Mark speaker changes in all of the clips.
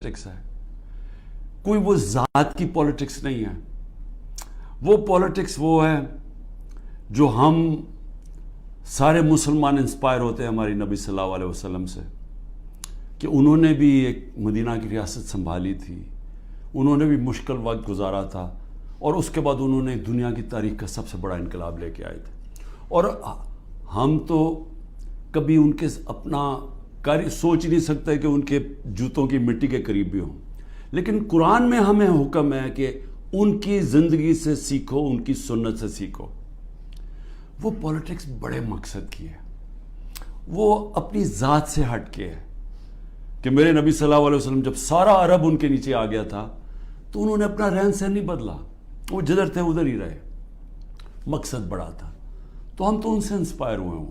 Speaker 1: Politics ہے، کوئی وہ ذات کی پالیٹکس نہیں ہے. وہ پالیٹکس وہ ہے جو ہم سارے مسلمان انسپائر ہوتے ہیں ہماری نبی صلی اللہ علیہ وسلم سے، کہ انہوں نے بھی ایک مدینہ کی ریاست سنبھالی تھی، انہوں نے بھی مشکل وقت گزارا تھا، اور اس کے بعد انہوں نے دنیا کی تاریخ کا سب سے بڑا انقلاب لے کے آئے تھے. اور ہم تو کبھی ان کے اپنا سوچ نہیں سکتے کہ ان کے جوتوں کی مٹی کے قریب بھی ہوں، لیکن قرآن میں ہمیں حکم ہے کہ ان کی زندگی سے سیکھو، ان کی سنت سے سیکھو. وہ پالیٹکس بڑے مقصد کی ہے، وہ اپنی ذات سے ہٹ کے ہے. کہ میرے نبی صلی اللہ علیہ وسلم جب سارا عرب ان کے نیچے آ گیا تھا تو انہوں نے اپنا رہن سہن نہیں بدلا، وہ جدھر تھے ادھر ہی رہے. مقصد بڑا تھا، تو ہم تو ان سے انسپائر ہوئے ہیں.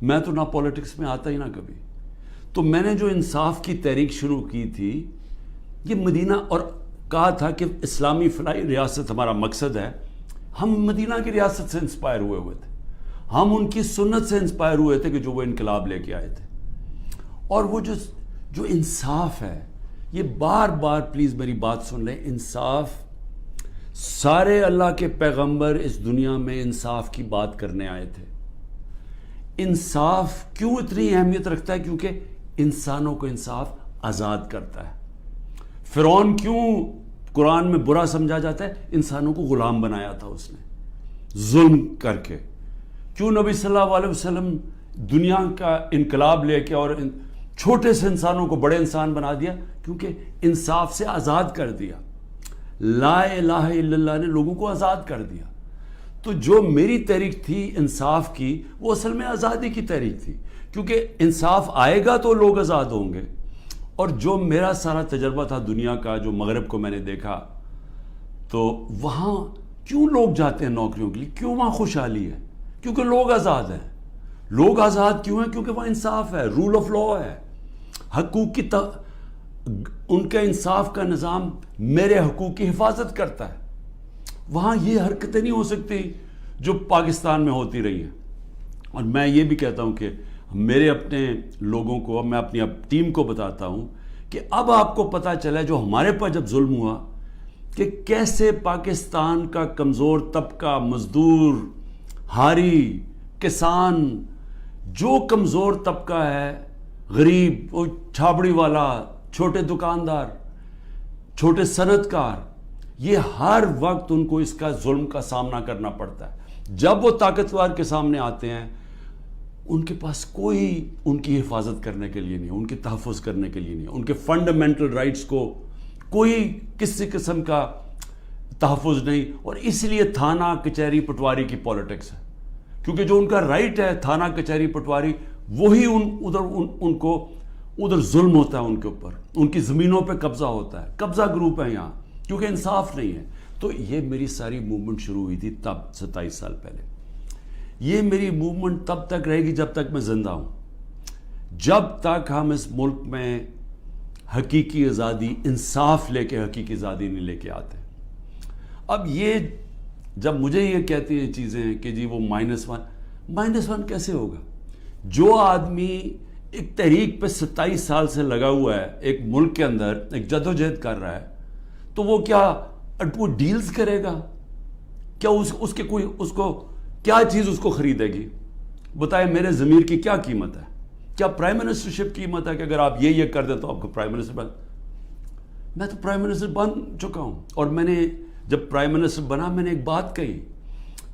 Speaker 1: میں تو نہ پالیٹکس میں آتا ہی نہ کبھی. تو میں نے جو انصاف کی تحریک شروع کی تھی یہ مدینہ، اور کہا تھا کہ اسلامی فلاحی ریاست ہمارا مقصد ہے. ہم مدینہ کی ریاست سے انسپائر ہوئے تھے، ہم ان کی سنت سے انسپائر ہوئے تھے کہ جو وہ انقلاب لے کے آئے تھے. اور وہ جو انصاف ہے، یہ بار بار پلیز میری بات سن لیں. انصاف، سارے اللہ کے پیغمبر اس دنیا میں انصاف کی بات کرنے آئے تھے. انصاف کیوں اتنی اہمیت رکھتا ہے؟ کیونکہ انسانوں کو انصاف آزاد کرتا ہے. فرعون کیوں قرآن میں برا سمجھا جاتا ہے؟ انسانوں کو غلام بنایا تھا اس نے ظلم کر کے. کیوں نبی صلی اللہ علیہ وسلم دنیا کا انقلاب لے کے اور چھوٹے سے انسانوں کو بڑے انسان بنا دیا؟ کیونکہ انصاف سے آزاد کر دیا. لا الہ الا اللہ نے لوگوں کو آزاد کر دیا. تو جو میری تحریک تھی انصاف کی، وہ اصل میں آزادی کی تحریک تھی، کیونکہ انصاف آئے گا تو لوگ آزاد ہوں گے. اور جو میرا سارا تجربہ تھا دنیا کا، جو مغرب کو میں نے دیکھا، تو وہاں کیوں لوگ جاتے ہیں نوکریوں کے لیے؟ کیوں وہاں خوشحالی ہے؟ کیونکہ لوگ آزاد ہیں. لوگ آزاد کیوں ہیں؟ کیونکہ وہاں انصاف ہے، رول آف لا ہے، حقوق کی ان کا انصاف کا نظام میرے حقوق کی حفاظت کرتا ہے. وہاں یہ حرکتیں نہیں ہو سکتی جو پاکستان میں ہوتی رہی ہیں. اور میں یہ بھی کہتا ہوں کہ میرے اپنے لوگوں کو، میں اپنی ٹیم کو بتاتا ہوں کہ اب آپ کو پتہ چلا جو ہمارے پر جب ظلم ہوا کہ کیسے پاکستان کا کمزور طبقہ، مزدور، ہاری، کسان، جو کمزور طبقہ ہے، غریب، وہ چھابڑی والا، چھوٹے دکاندار، چھوٹے صنعت کار، یہ ہر وقت ان کو اس کا ظلم کا سامنا کرنا پڑتا ہے. جب وہ طاقتور کے سامنے آتے ہیں، ان کے پاس کوئی ان کی حفاظت کرنے کے لیے نہیں، ان کے تحفظ کرنے کے لیے نہیں، ان کے فنڈامنٹل رائٹس کو کوئی کسی قسم کا تحفظ نہیں. اور اس لیے تھانہ کچہری پٹواری کی پالیٹکس ہے، کیونکہ جو ان کا رائٹ ہے تھانہ کچہری پٹواری، وہی ان کو ادھر ظلم ہوتا ہے، ان کے اوپر، ان کی زمینوں پہ قبضہ ہوتا ہے. قبضہ گروپ ہے یہاں، کیونکہ انصاف نہیں ہے. تو یہ میری ساری موومنٹ شروع ہوئی تھی تب 27 سال پہلے. یہ میری موومنٹ تب تک رہے گی جب تک میں زندہ ہوں، جب تک ہم اس ملک میں حقیقی آزادی، انصاف لے کے حقیقی آزادی نہیں لے کے آتے. اب یہ جب مجھے یہ کہتی ہیں چیزیں کہ جی وہ -1 کیسے ہوگا؟ جو آدمی ایک تحریک پہ 27 سال سے لگا ہوا ہے، ایک ملک کے اندر ایک جدوجہد کر رہا ہے، تو وہ کیا وہ ڈیلز کرے گا؟ کیا اس کو کیا چیز اس کو خریدے گی؟ بتائیں میرے ضمیر کی کیا قیمت ہے؟ کیا پرائم منسٹرشپ قیمت ہے کہ اگر آپ یہ کر دیں تو آپ کو پرائم منسٹر میں تو پرائم منسٹر بن چکا ہوں. اور میں نے جب پرائم منسٹر بنا، میں نے ایک بات کہی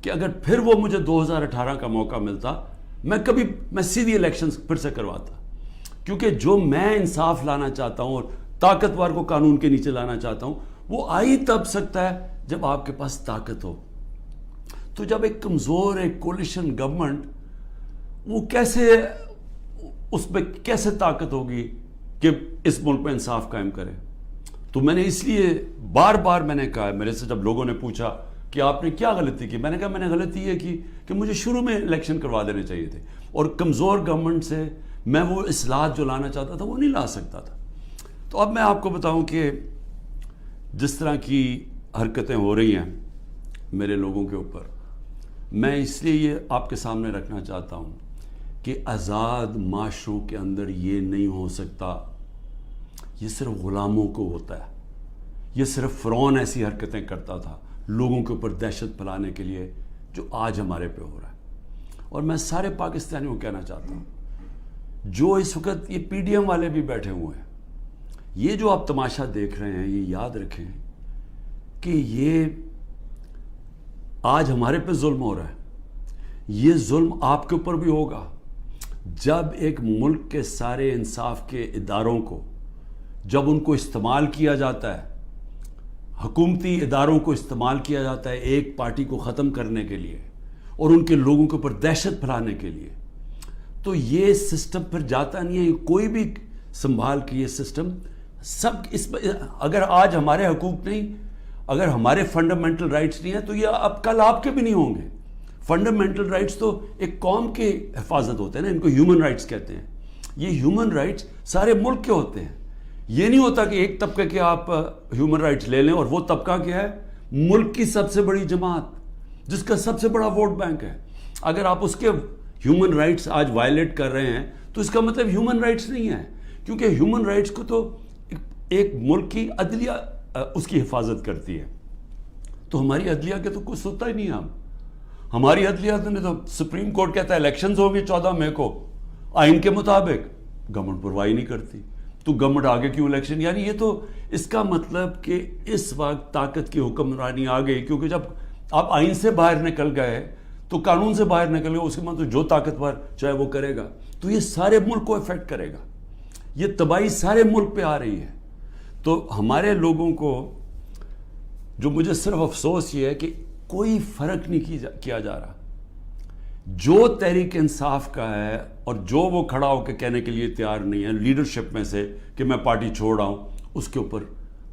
Speaker 1: کہ اگر پھر وہ مجھے 2018 کا موقع ملتا، میں سیدھی الیکشن پھر سے کرواتا. کیونکہ جو میں انصاف لانا چاہتا ہوں اور طاقتور کو قانون کے نیچے لانا چاہتا ہوں، وہ آئی تب سکتا ہے جب آپ کے پاس طاقت ہو. تو جب ایک کمزور ایک کولیشن گورنمنٹ، وہ اس میں کیسے طاقت ہوگی کہ اس ملک میں انصاف قائم کرے؟ تو میں نے اس لیے بار بار میں نے کہا، میرے سے جب لوگوں نے پوچھا کہ آپ نے کیا غلطی کی، میں نے کہا میں نے غلطی یہ کی کہ مجھے شروع میں الیکشن کروا دینے چاہیے تھے، اور کمزور گورنمنٹ سے میں وہ اصلاحات جو لانا چاہتا تھا وہ نہیں لا سکتا تھا. تو اب میں آپ کو بتاؤں کہ جس طرح کی حرکتیں ہو رہی ہیں میرے لوگوں کے اوپر، میں اس لیے یہ آپ کے سامنے رکھنا چاہتا ہوں کہ آزاد معاشروں کے اندر یہ نہیں ہو سکتا. یہ صرف غلاموں کو ہوتا ہے. یہ صرف فرعون ایسی حرکتیں کرتا تھا لوگوں کے اوپر دہشت پھیلانے کے لیے جو آج ہمارے پہ ہو رہا ہے. اور میں سارے پاکستانیوں کو کہنا چاہتا ہوں جو اس وقت یہ پی ڈی ایم والے بھی بیٹھے ہوئے ہیں, یہ جو آپ تماشا دیکھ رہے ہیں, یہ یاد رکھیں کہ یہ آج ہمارے پہ ظلم ہو رہا ہے, یہ ظلم آپ کے اوپر بھی ہوگا جب ایک ملک کے سارے انصاف کے اداروں کو, جب ان کو استعمال کیا جاتا ہے, حکومتی اداروں کو استعمال کیا جاتا ہے ایک پارٹی کو ختم کرنے کے لیے اور ان کے لوگوں کے اوپر دہشت پھیلانے کے لیے, تو یہ سسٹم پھر جاتا نہیں ہے. کوئی بھی سنبھال کے یہ سسٹم سب اس اگر آج ہمارے حقوق نہیں, اگر ہمارے فنڈامنٹل رائٹس نہیں ہیں تو یہ اب کل آپ کے بھی نہیں ہوں گے. فنڈامنٹل رائٹس تو ایک قوم کی حفاظت ہوتے ہیں نا, ان کو ہیومن رائٹس کہتے ہیں. یہ ہیومن رائٹس سارے ملک کے ہوتے ہیں. یہ نہیں ہوتا کہ ایک طبقے کے آپ ہیومن رائٹس لے لیں اور وہ طبقہ کیا ہے, ملک کی سب سے بڑی جماعت جس کا سب سے بڑا ووٹ بینک ہے, اگر آپ اس کے ہیومن رائٹس آج وائلیٹ کر رہے ہیں تو اس کا مطلب ہیومن رائٹس نہیں ہے, کیونکہ ہیومن رائٹس کو تو ایک ملک کی عدلیہ اس کی حفاظت کرتی ہے. تو ہماری عدلیہ کے تو کچھ ہوتا ہی نہیں ہے. ہماری عدلیہ نے تو سپریم کورٹ کہتا ہے الیکشنز ہوں گے 14 مئی کو آئین کے مطابق, گورنمنٹ پرواہی نہیں کرتی, تو گورنمنٹ آگے کیوں الیکشن. یعنی یہ تو اس کا مطلب کہ اس وقت طاقت کی حکمرانی آ گئی, کیونکہ جب آپ آئین سے باہر نکل گئے تو قانون سے باہر نکل گئے, اس کے مطلب جو طاقتور چاہے وہ کرے گا, تو یہ سارے ملک کو افیکٹ کرے گا. یہ تباہی سارے ملک پہ آ رہی ہے. تو ہمارے لوگوں کو جو مجھے صرف افسوس یہ ہے کہ کوئی فرق نہیں کیا جا رہا. جو تحریک انصاف کا ہے اور جو وہ کھڑا ہو کے کہنے کے لیے تیار نہیں ہے لیڈرشپ میں سے کہ میں پارٹی چھوڑ رہا ہوں, اس کے اوپر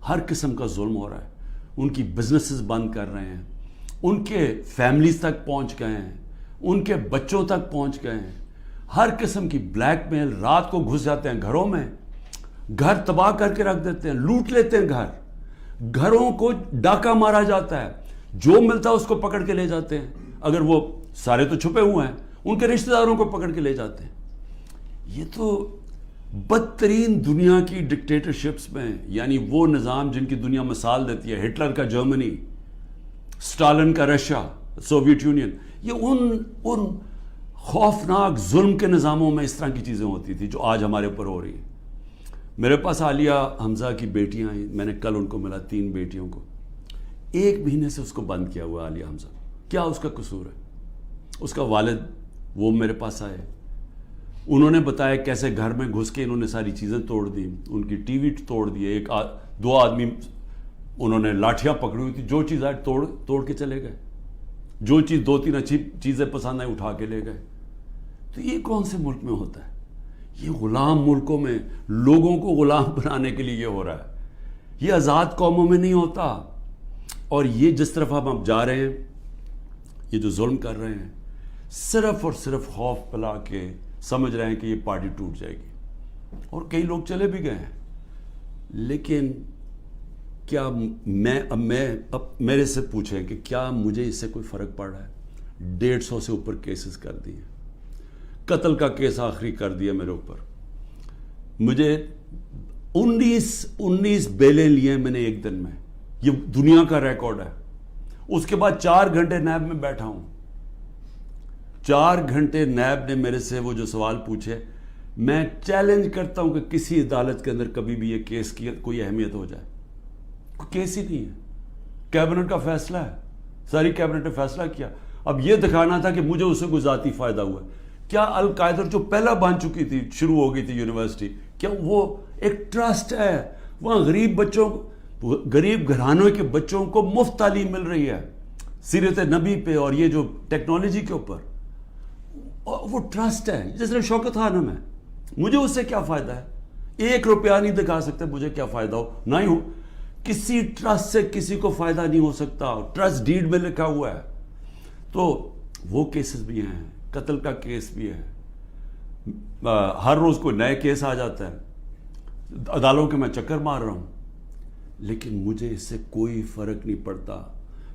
Speaker 1: ہر قسم کا ظلم ہو رہا ہے. ان کی بزنسز بند کر رہے ہیں, ان کے فیملیز تک پہنچ گئے ہیں, ان کے بچوں تک پہنچ گئے ہیں. ہر قسم کی بلیک میل, رات کو گھس جاتے ہیں گھروں میں, گھر تباہ کر کے رکھ دیتے ہیں, لوٹ لیتے ہیں گھر, گھروں کو ڈاکہ مارا جاتا ہے, جو ملتا ہے اس کو پکڑ کے لے جاتے ہیں. اگر وہ سارے تو چھپے ہوئے ہیں, ان کے رشتہ داروں کو پکڑ کے لے جاتے ہیں. یہ تو بدترین دنیا کی ڈکٹیٹرشپس میں, یعنی وہ نظام جن کی دنیا مثال دیتی ہے, ہٹلر کا جرمنی, اسٹالن کا رشیا, سوویت یونین, یہ ان خوفناک ظلم کے نظاموں میں اس طرح کی چیزیں ہوتی تھی جو آج ہمارے اوپر ہو رہی ہیں. میرے پاس عالیہ حمزہ کی بیٹیاں ہیں, میں نے کل ان کو ملا, 3 بیٹیوں کو. 1 مہینے سے اس کو بند کیا ہوا عالیہ حمزہ. کیا اس کا قصور ہے؟ اس کا والد وہ میرے پاس آئے, انہوں نے بتایا کیسے گھر میں گھس کے انہوں نے ساری چیزیں توڑ دی, ان کی ٹی وی توڑ دیے, 2 آدمی انہوں نے لاٹھیاں پکڑی ہوئی تھی, جو چیز آئے توڑ کے چلے گئے, جو چیز 2-3 اچھی چیزیں پسند آئیں اٹھا کے لے گئے. تو یہ کون سے ملک میں ہوتا ہے؟ یہ غلام ملکوں میں لوگوں کو غلام بنانے کے لیے یہ ہو رہا ہے. یہ آزاد قوموں میں نہیں ہوتا. اور یہ جس طرف ہم جا رہے ہیں, یہ جو ظلم کر رہے ہیں, صرف اور صرف خوف پلا کے سمجھ رہے ہیں کہ یہ پارٹی ٹوٹ جائے گی, اور کئی لوگ چلے بھی گئے ہیں. لیکن کیا اب میرے سے پوچھیں کہ کیا مجھے اس سے کوئی فرق پڑ رہا ہے؟ 150 سے اوپر کیسز کر دیے, قتل کا کیس آخری کر دیا میرے اوپر. مجھے 19 بیلیں لیے میں نے ایک دن میں, یہ دنیا کا ریکارڈ ہے. اس کے بعد 4 گھنٹے نیب میں بیٹھا ہوں. 4 گھنٹے نیب نے میرے سے وہ جو سوال پوچھے, میں چیلنج کرتا ہوں کہ کسی عدالت کے اندر کبھی بھی یہ کیس کی کوئی اہمیت ہو جائے. کوئی کیس ہی نہیں ہے, کیبنٹ کا فیصلہ ہے, ساری کیبنٹ نے فیصلہ کیا. اب یہ دکھانا تھا کہ مجھے اس سے کوئی ذاتی فائدہ ہوا. کیا القاعدہ جو پہلا بن چکی تھی, شروع ہو گئی تھی یونیورسٹی, کیا وہ ایک ٹرسٹ ہے؟ وہاں غریب گھرانوں کے بچوں کو مفت تعلیم مل رہی ہے سیرت نبی پہ اور یہ جو ٹیکنالوجی کے اوپر. وہ ٹرسٹ ہے, جس طرح شوکت خانم ہے. مجھے اس سے کیا فائدہ ہے؟ 1 روپیہ نہیں دکھا سکتے مجھے کیا فائدہ ہو, نہ ہی ہو. کسی ٹرسٹ سے کسی کو فائدہ نہیں ہو سکتا, ٹرسٹ ڈیڈ میں لکھا ہوا ہے. تو وہ کیسز بھی ہیں, قتل کا کیس بھی ہے, ہر روز کوئی نئے کیس آ جاتا ہے. عدالتوں کے میں چکر مار رہا ہوں, لیکن مجھے اس سے کوئی فرق نہیں پڑتا.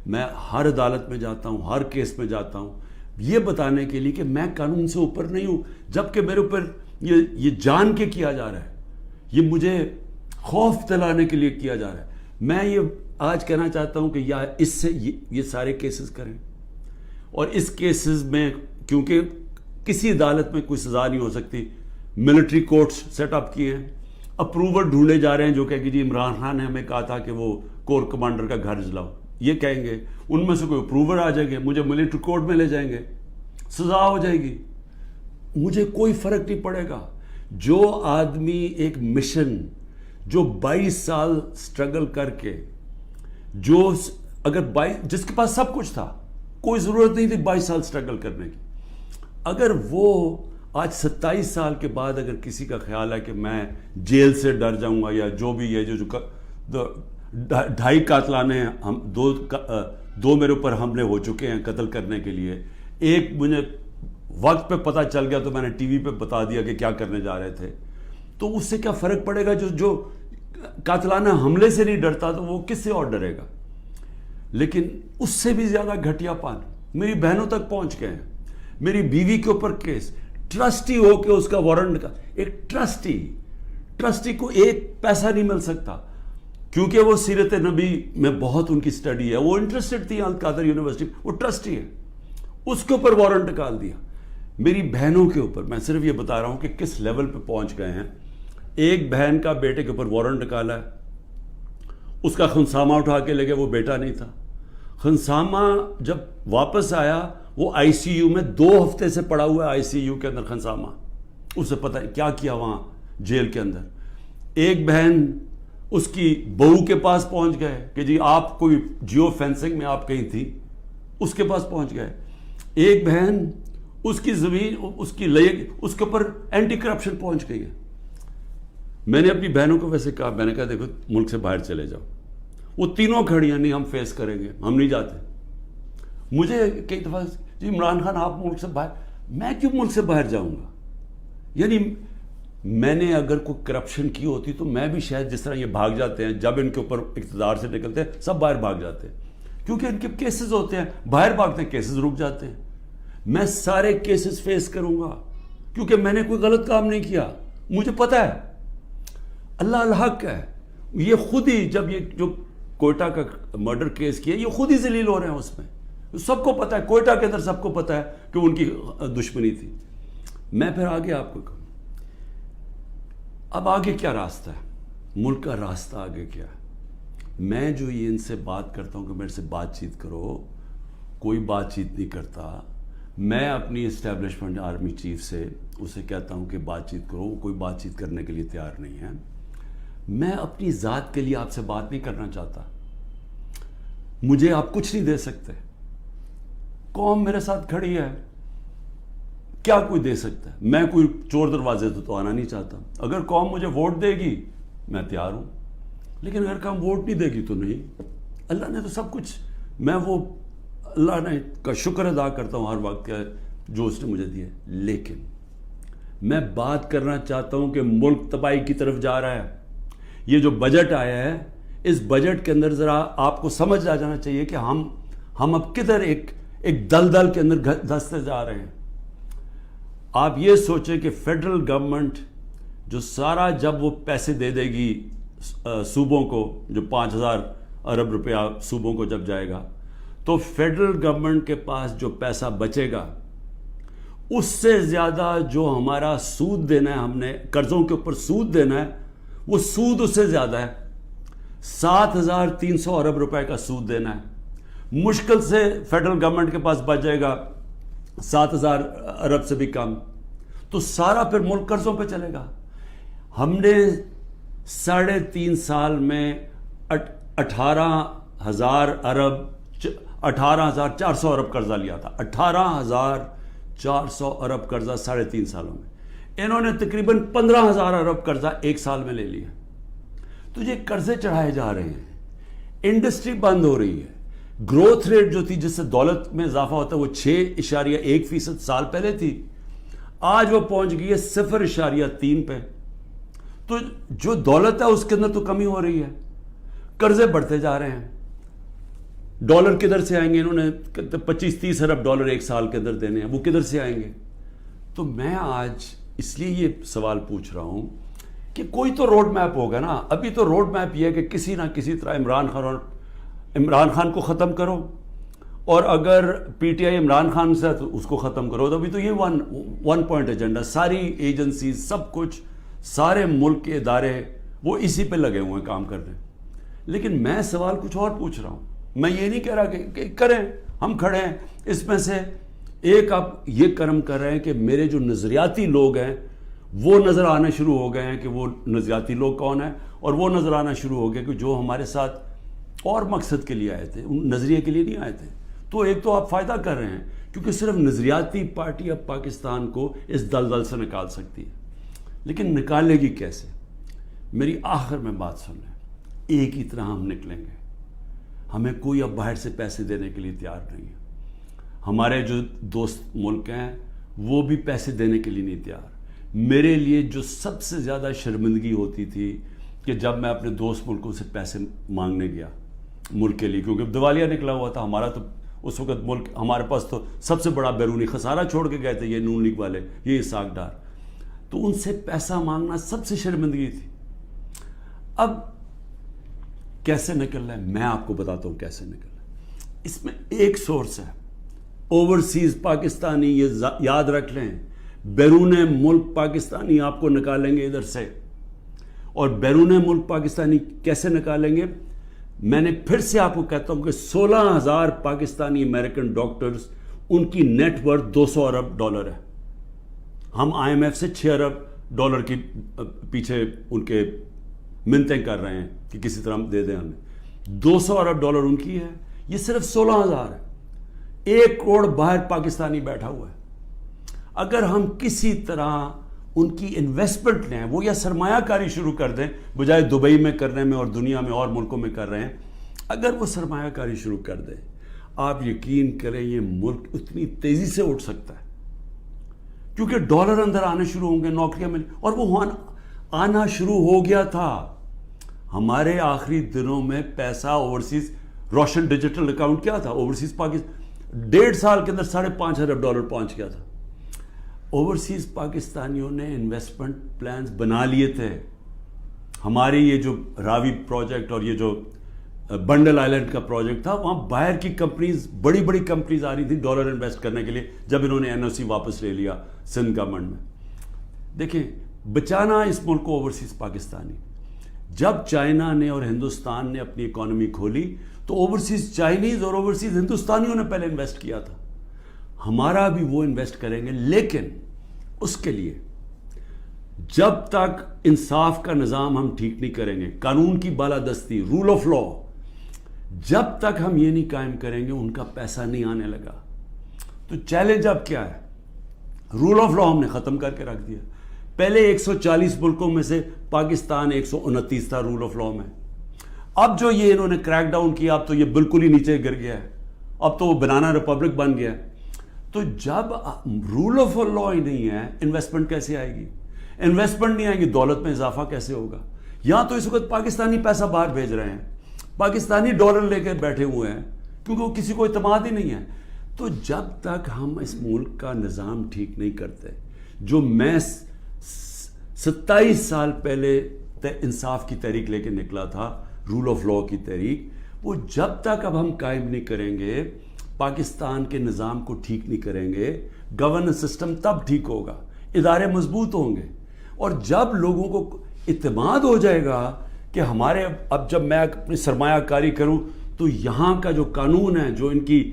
Speaker 1: میں ہر عدالت میں جاتا ہوں, ہر کیس میں جاتا ہوں, یہ بتانے کے لیے کہ میں قانون سے اوپر نہیں ہوں, جبکہ میرے اوپر یہ جان کے کیا جا رہا ہے. یہ مجھے خوف دلانے کے لیے کیا جا رہا ہے. میں یہ آج کہنا چاہتا ہوں کہ یا اس سے یہ سارے کیسز کریں, اور اس کیسز میں کیونکہ کسی عدالت میں کوئی سزا نہیں ہو سکتی, ملٹری کورٹس سیٹ اپ کیے ہیں, اپروور ڈھونڈے جا رہے ہیں جو کہ جی عمران خان نے ہمیں کہا تھا کہ وہ کور کمانڈر کا گھر جلاؤ, یہ کہیں گے, ان میں سے کوئی اپروور آ جائیں گے, مجھے ملٹری کورٹ میں لے جائیں گے, سزا ہو جائے گی, مجھے کوئی فرق نہیں پڑے گا. جو آدمی ایک مشن, جو 22 سال سٹرگل کر کے, جو اگر جس کے پاس سب کچھ تھا, کوئی ضرورت نہیں تھی 22 سال سٹرگل کرنے کی, اگر وہ آج 27 سال کے بعد اگر کسی کا خیال ہے کہ میں جیل سے ڈر جاؤں گا یا جو بھی ہے, جو 2.5 قاتلانے ہم دو میرے اوپر حملے ہو چکے ہیں قتل کرنے کے لیے, ایک مجھے وقت پہ پتہ چل گیا تو میں نے ٹی وی پہ بتا دیا کہ کیا کرنے جا رہے تھے, تو اس سے کیا فرق پڑے گا؟ جو قاتلانہ حملے سے نہیں ڈرتا تو وہ کس سے اور ڈرے گا؟ لیکن اس سے بھی زیادہ گھٹیا پان میری بہنوں تک پہنچ گئے ہیں. میری بیوی کے اوپر کیس, ٹرسٹی ہو کے اس کا وارنٹ کا, ایک ٹرسٹی کو ایک پیسہ نہیں مل سکتا کیونکہ وہ سیرت نبی میں بہت ان کی سٹڈی ہے, وہ انٹرسٹڈ تھی القادر یونیورسٹی, وہ ٹرسٹی ہے, اس کے اوپر وارنٹ نکال دیا. میری بہنوں کے اوپر میں صرف یہ بتا رہا ہوں کہ کس لیول پہ پہنچ گئے ہیں. ایک بہن کا بیٹے کے اوپر وارنٹ نکالا ہے, اس کا خنسامہ اٹھا کے لے گئے, وہ بیٹا نہیں تھا. خنسامہ جب واپس آیا وہ آئی سی یو میں 2 ہفتے سے پڑا ہوا ہے, آئی سی یو کے اندر خنسامہ, اسے پتہ ہے کیا کیا وہاں جیل کے اندر. ایک بہن اس کی بہو کے پاس پہنچ گئے کہ جی آپ کوئی جیو فینسنگ میں آپ کہیں تھی, اس کے پاس پہنچ گئے. ایک بہن اس کی زمین اس کے اوپر اینٹی کرپشن پہنچ گئی ہے. میں نے اپنی بہنوں کو ویسے کہا, میں نے کہا دیکھو ملک سے باہر چلے جاؤ. وہ تینوں کھڑی ہیں, نہیں ہم فیس کریں گے, ہم نہیں جاتے. مجھے کئی دفعہ جی عمران خان آپ ملک سے باہر, میں کیوں ملک سے باہر جاؤں گا؟ یعنی میں نے اگر کوئی کرپشن کی ہوتی تو میں بھی شاید جس طرح یہ بھاگ جاتے ہیں, جب ان کے اوپر اقتدار سے نکلتے ہیں سب باہر بھاگ جاتے ہیں کیونکہ ان کے کیسز ہوتے ہیں, باہر بھاگتے ہیں کیسز رک جاتے ہیں. میں سارے کیسز فیس کروں گا کیونکہ میں نے کوئی غلط کام نہیں کیا, مجھے پتہ ہے اللہ الحق ہے. یہ خود ہی جب یہ جو کوئٹہ کا مرڈر کیس کیا, یہ خود ہی ذلیل ہو رہے ہیں اس میں, سب کو پتہ ہے, کوئٹہ کے اندر سب کو پتہ ہے کہ ان کی دشمنی تھی. میں پھر آگے آپ کو کہوں, اب آگے کیا راستہ ہے, ملک کا راستہ آگے کیا ہے؟ میں جو یہ ان سے بات کرتا ہوں کہ میرے سے بات چیت کرو, کوئی بات چیت نہیں کرتا. میں اپنی اسٹیبلشمنٹ آرمی چیف سے اسے کہتا ہوں کہ بات چیت کرو, کوئی بات چیت کرنے کے لیے تیار نہیں ہے. میں اپنی ذات کے لیے آپ سے بات نہیں کرنا چاہتا. مجھے آپ کچھ نہیں دے سکتے, قوم میرے ساتھ کھڑی ہے, کیا کوئی دے سکتا ہے؟ میں کوئی چور دروازے تو آنا نہیں چاہتا. اگر قوم مجھے ووٹ دے گی میں تیار ہوں, لیکن اگر قوم ووٹ نہیں دے گی تو نہیں. اللہ نے تو سب کچھ, میں وہ اللہ نے کا شکر ادا کرتا ہوں ہر وقت کا جو اس نے مجھے دیا. لیکن میں بات کرنا چاہتا ہوں کہ ملک تباہی کی طرف جا رہا ہے. یہ جو بجٹ آیا ہے, اس بجٹ کے اندر ذرا آپ کو سمجھ آ جانا چاہیے کہ ہم اب کدھر ایک دلدل کے اندر دھستے جا رہے ہیں. آپ یہ سوچیں کہ فیڈرل گورنمنٹ جو سارا جب وہ پیسے دے دے گی صوبوں کو, جو 5,000 ارب روپیہ صوبوں کو جب جائے گا, تو فیڈرل گورنمنٹ کے پاس جو پیسہ بچے گا اس سے زیادہ جو ہمارا سود دینا ہے, ہم نے قرضوں کے اوپر سود دینا ہے, وہ سود اس سے زیادہ ہے. 7,300 ارب روپے کا سود دینا ہے. مشکل سے فیڈرل گورنمنٹ کے پاس بچ جائے گا 7,000 ارب سے بھی کم, تو سارا پھر ملک قرضوں پہ چلے گا. ہم نے 3.5 سال میں 18,000 ارب 18,400 ارب قرضہ لیا تھا. 18,400 ارب قرضہ 3.5 سالوں میں. انہوں نے تقریباً 15,000 ارب قرضہ 1 سال میں لے لیا. تو یہ قرضے چڑھائے جا رہے ہیں, انڈسٹری بند ہو رہی ہے. گروتھ ریٹ جو تھی جس سے دولت میں اضافہ ہوتا ہے وہ 6.1% سال پہلے تھی, آج وہ پہنچ گئی ہے 0.3 پہ. تو جو دولت ہے اس کے اندر تو کمی ہو رہی ہے, قرضے بڑھتے جا رہے ہیں. ڈالر کدھر سے آئیں گے؟ انہوں نے 25-30 ارب ڈالر 1 سال کے اندر دینے ہیں, وہ کدھر سے آئیں گے؟ تو میں آج اس لیے یہ سوال پوچھ رہا ہوں کہ کوئی تو روڈ میپ ہوگا نا. ابھی تو روڈ میپ یہ ہے کہ کسی نہ کسی طرح عمران خان کو ختم کرو, اور اگر P T I Imran Khan سے تو اس کو ختم کرو. تو ابھی تو یہ ون پوائنٹ ایجنڈا, ساری ایجنسیز, سب کچھ, سارے ملک کے ادارے وہ اسی پہ لگے ہوئے ہیں کام کرنے. لیکن میں سوال کچھ اور پوچھ رہا ہوں. میں یہ نہیں کہہ رہا کہ کریں, ہم کھڑے ہیں. اس میں سے ایک آپ یہ کرم کر رہے ہیں کہ میرے جو نظریاتی لوگ ہیں وہ نظر آنا شروع ہو گئے ہیں کہ وہ نظریاتی لوگ کون ہیں, اور وہ نظر آنا شروع ہو گئے کہ جو ہمارے ساتھ اور مقصد کے لیے آئے تھے, ان نظریے کے لیے نہیں آئے تھے. تو ایک تو آپ فائدہ کر رہے ہیں کیونکہ صرف نظریاتی پارٹی اب پاکستان کو اس دلدل سے نکال سکتی ہے. لیکن نکالے گی کیسے؟ میری آخر میں بات سن لیں, ایک ہی طرح ہم نکلیں گے. ہمیں کوئی اب باہر سے پیسے دینے کے لیے تیار نہیں ہے. ہمارے جو دوست ملک ہیں وہ بھی پیسے دینے کے لیے نہیں تیار. میرے لیے جو سب سے زیادہ شرمندگی ہوتی تھی کہ جب میں اپنے دوست ملکوں سے پیسے مانگنے گیا ملک کے لیے, کیونکہ دیوالیہ نکلا ہوا تھا ہمارا, تو اس وقت ملک ہمارے پاس تو سب سے بڑا بیرونی خسارہ چھوڑ کے گئے تھے یہ نون لیگ والے, یہ اسحاق ڈار. تو ان سے پیسہ مانگنا سب سے شرمندگی تھی. اب کیسے نکلنا ہے میں آپ کو بتاتا ہوں کیسے نکلنا ہے. اس میں ایک سورس ہے اوورسیز پاکستانی, یہ یاد رکھ لیں. بیرون ملک پاکستانی آپ کو نکالیں گے ادھر سے, اور بیرون ملک پاکستانی کیسے نکالیں گے؟ میں نے پھر سے آپ کو کہتا ہوں کہ 16,000 پاکستانی امریکن ڈاکٹرز, ان کی نیٹ ورتھ $200 ارب ہے. ہم آئی ایم ایف سے $6 ارب کی پیچھے ان کے منتیں کر رہے ہیں کہ کسی طرح دے دیں ہمیں. $200 ارب ان کی ہے, یہ صرف 16,000 ہے. 1 کروڑ باہر پاکستانی بیٹھا ہوا ہے. اگر ہم کسی طرح ان کی انویسٹمنٹ لیں, وہ یا سرمایہ کاری شروع کر دیں بجائے دبئی میں کرنے میں اور دنیا میں اور ملکوں میں کر رہے ہیں, اگر وہ سرمایہ کاری شروع کر دیں, آپ یقین کریں یہ ملک اتنی تیزی سے اٹھ سکتا ہے کیونکہ ڈالر اندر آنے شروع ہوں گے, نوکریاں ملیں, اور وہ آنا شروع ہو گیا تھا. ہمارے آخری دنوں میں پیسہ اوورسیز, روشن ڈیجیٹل اکاؤنٹ کیا تھا اوورسیز پاکستان, 1.5 سال کے اندر $5.5 ارب پہنچ گیا تھا. اوورسیز پاکستانیوں نے انویسٹمنٹ پلانز بنا لیے تھے. ہماری یہ جو راوی پروجیکٹ اور یہ جو بنڈل آئلینڈ کا پروجیکٹ تھا, وہاں باہر کی کمپنیز, بڑی بڑی کمپنیز آ رہی تھیں ڈالر انویسٹ کرنے کے لیے, جب انہوں نے این او سی واپس لے لیا سندھ گورنمنٹ میں. دیکھیں بچانا اس ملک کو اوورسیز پاکستانی. جب چائنا نے اور ہندوستان نے اپنی اکانومی کھولی تو اوورسیز چائنیز اور اوورسیز ہندوستانیوں نے پہلے انویسٹ کیا تھا. ہمارا بھی وہ انویسٹ کریں گے, لیکن اس کے لیے جب تک انصاف کا نظام ہم ٹھیک نہیں کریں گے, قانون کی بالادستی, رول آف لا, جب تک ہم یہ نہیں قائم کریں گے ان کا پیسہ نہیں آنے لگا. تو چیلنج اب کیا ہے؟ رول آف لا ہم نے ختم کر کے رکھ دیا. پہلے 140 ملکوں میں سے پاکستان 129 تھا رول آف لا میں. اب جو یہ انہوں نے کریک ڈاؤن کیا, اب تو یہ بالکل ہی نیچے گر گیا ہے, اب تو وہ بنانا ریپبلک بن گیا ہے. تو جب رول آف لا ہی نہیں ہے, انویسٹمنٹ کیسے آئے گی؟ انویسٹمنٹ نہیں آئے گی, دولت میں اضافہ کیسے ہوگا؟ یہاں تو اس وقت پاکستانی پیسہ باہر بھیج رہے ہیں, پاکستانی ڈالر لے کے بیٹھے ہوئے ہیں کیونکہ وہ کسی کو اعتماد ہی نہیں ہے. تو جب تک ہم اس ملک کا نظام ٹھیک نہیں کرتے, جو میں 27 سال پہلے انصاف کی تحریک لے کے نکلا تھا, رول آف لا کی تحریک, وہ جب تک اب ہم قائم نہیں کریں گے, پاکستان کے نظام کو ٹھیک نہیں کریں گے, گورننس سسٹم تب ٹھیک ہوگا, ادارے مضبوط ہوں گے. اور جب لوگوں کو اعتماد ہو جائے گا کہ ہمارے, اب جب میں اپنی سرمایہ کاری کروں تو یہاں کا جو قانون ہے, جو ان کی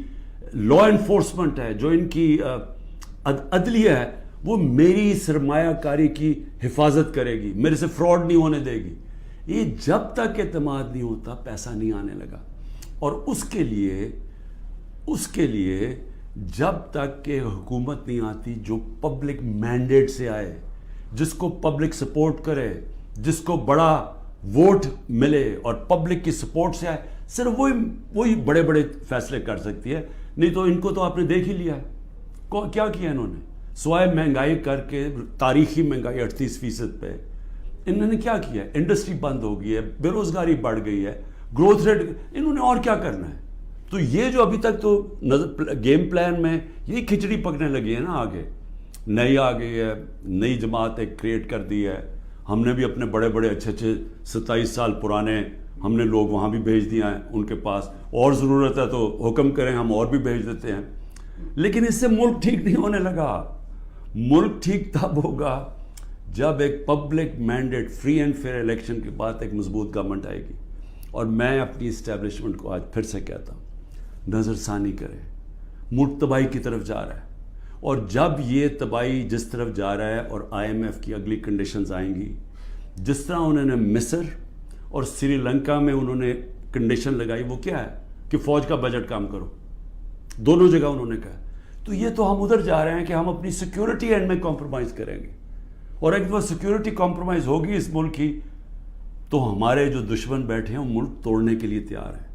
Speaker 1: لا انفورسمنٹ ہے, جو ان کی عدلیہ ہے, وہ میری سرمایہ کاری کی حفاظت کرے گی, میرے سے فراڈ نہیں ہونے دے گی. یہ جب تک اعتماد نہیں ہوتا پیسہ نہیں آنے لگا. اور اس کے لیے جب تک کہ حکومت نہیں آتی جو پبلک مینڈیٹ سے آئے, جس کو پبلک سپورٹ کرے, جس کو بڑا ووٹ ملے اور پبلک کی سپورٹ سے آئے, صرف وہی بڑے بڑے فیصلے کر سکتی ہے. نہیں تو ان کو تو آپ نے دیکھ ہی لیا ہے کیا کیا انہوں نے, سوائے مہنگائی کر کے, تاریخی مہنگائی 38% پہ, انہوں نے کیا کیا ہے؟ انڈسٹری بند ہو گئی ہے, بے روزگاری بڑھ گئی ہے, گروتھ ریٹ, انہوں نے اور کیا کرنا ہے؟ تو یہ جو ابھی تک تو گیم پلان میں یہ کھچڑی پکنے لگی ہے نا, آگے نئی آ گئی ہے, نئی جماعت ایک کریٹ کر دی ہے, ہم نے بھی اپنے بڑے بڑے اچھے 27 سال پرانے ہم نے لوگ وہاں بھی بھیج دیا ہیں ان کے پاس، اور ضرورت ہے تو حکم کریں ہم اور بھی بھیج دیتے ہیں. لیکن اس سے ملک ٹھیک نہیں ہونے لگا. ملک ٹھیک تب ہوگا جب ایک public mandate free and fair election کے بعد ایک مضبوط گورنمنٹ آئے گی. اور میں اپنی اسٹیبلشمنٹ کو آج پھر سے کہتا ہوں، نظر ثانی کرے، ملک تباہی کی طرف جا رہا ہے. اور جب یہ تباہی جس طرف جا رہا ہے اور IMF کی اگلی کنڈیشنز آئیں گی، جس طرح انہوں نے مصر اور سری لنکا میں انہوں نے کنڈیشن لگائی، وہ کیا ہے کہ فوج کا بجٹ کام کرو، دونوں جگہ انہوں نے کہا. تو یہ تو ہم ادھر جا رہے ہیں کہ ہم اپنی سیکیورٹی اینڈ میں کمپرومائز کریں گے. اور ایک دفعہ سیکیورٹی کمپرومائز ہوگی اس ملک کی تو ہمارے جو دشمن بیٹھے ہیں وہ ملک توڑنے کے لیے تیار ہیں.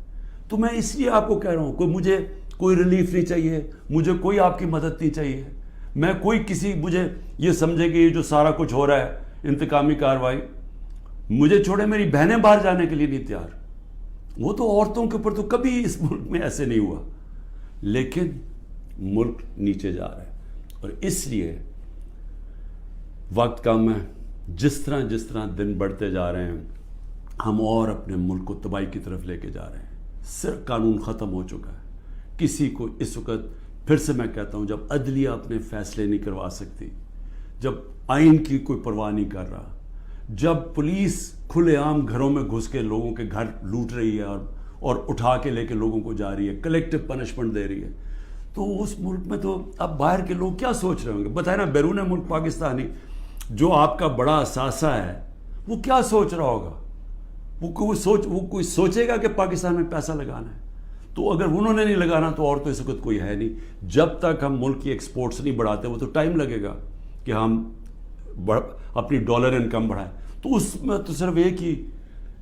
Speaker 1: تو میں اس لیے آپ کو کہہ رہا ہوں، مجھے کوئی ریلیف نہیں چاہیے، مجھے کوئی آپ کی مدد نہیں چاہیے. میں مجھے یہ سمجھے کہ یہ جو سارا کچھ ہو رہا ہے انتقامی کارروائی، مجھے چھوڑے میری بہنیں باہر جانے کے لیے نہیں تیار. وہ تو عورتوں کے اوپر تو کبھی اس ملک میں ایسے نہیں ہوا. لیکن ملک نیچے جا رہا ہے اور اس لیے وقت کم ہے. جس طرح دن بڑھتے جا رہے ہیں ہم اور اپنے ملک کو تباہی کی طرف لے کے جا رہے ہیں. صرف قانون ختم ہو چکا ہے. کسی کو اس وقت پھر سے میں کہتا ہوں، جب عدلیہ اپنے فیصلے نہیں کروا سکتی، جب آئین کی کوئی پرواہ نہیں کر رہا، جب پولیس کھلے عام گھروں میں گھس کے لوگوں کے گھر لوٹ رہی ہے اور اٹھا کے لے کے لوگوں کو جا رہی ہے، کلیکٹیو پنشمنٹ دے رہی ہے، تو اس ملک میں تو اب باہر کے لوگ کیا سوچ رہے ہوں گے؟ بتائیں نا، بیرون ملک پاکستانی جو آپ کا بڑا اثاثہ ہے وہ کیا سوچ رہا ہوگا؟ وہ کوئی سوچے گا کہ پاکستان میں پیسہ لگانا ہے؟ تو اگر انہوں نے نہیں لگانا تو اور تو اس وقت کوئی ہے نہیں. جب تک ہم ملک کی ایکسپورٹس نہیں بڑھاتے وہ تو ٹائم لگے گا کہ ہم اپنی ڈالر انکم بڑھائیں. تو اس میں تو صرف ایک ہی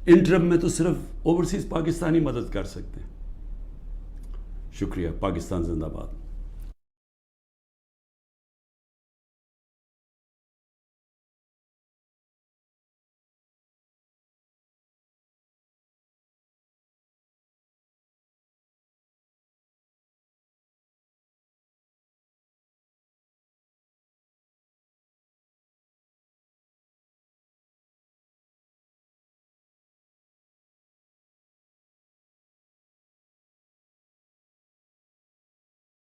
Speaker 1: انٹرم میں تو صرف اوورسیز پاکستانی مدد کر سکتے ہیں. شکریہ. پاکستان زندہ باد.